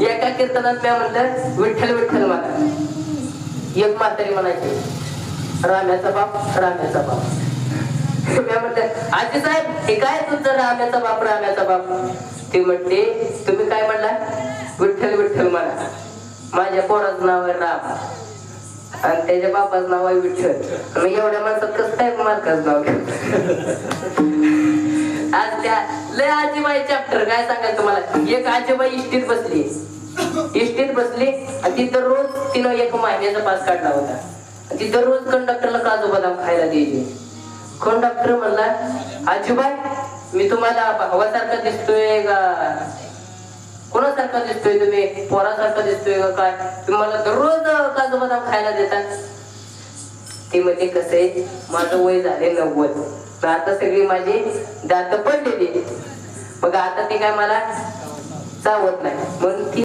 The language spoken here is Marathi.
एका कीर्तनात मी म्हणलं विठ्ठल विठ्ठल म्हणा. एक म्हातारी म्हणायची राम्याचा बाप राम्याचा बाप. मी म्हणलं आजी साहेब हे काय तुमचं राम्याचा बाप राम्याचा बाप. ती म्हणते तुम्ही काय म्हणला विठ्ठल विठ्ठल म्हणा. माझ्या पोराचं नाव आहे राम आणि त्याच्या बापाचं नाव आहे विठ्ठल. मग एवढ्या माणसात कसं काय मालकाचं नाव आज त्या लय आजीबाई चॅप्टर काय सांगायचं तुम्हाला. एक आजीबाई इष्टीत बसली आणि तिथं रोज तिनं एक महिन्याचा पास काढला होता. तिथं रोज कंडक्टरला काजू बदाम खायला द्यायचे. कंडक्टर म्हणला आजीबाई मी तुम्हाला भावासारखा दिसतोय का कोणासारखा दिसतोय तुम्ही पोरासारखा दिसतोय का काय तुम्ही मला दररोज काजू बदाम खायला देता. ती म्हणजे कसं आहे माझं वय झाले 90. आता सगळी माझी दात पडलेली. मग आता ती काय मला चावत नाही म्हणून ती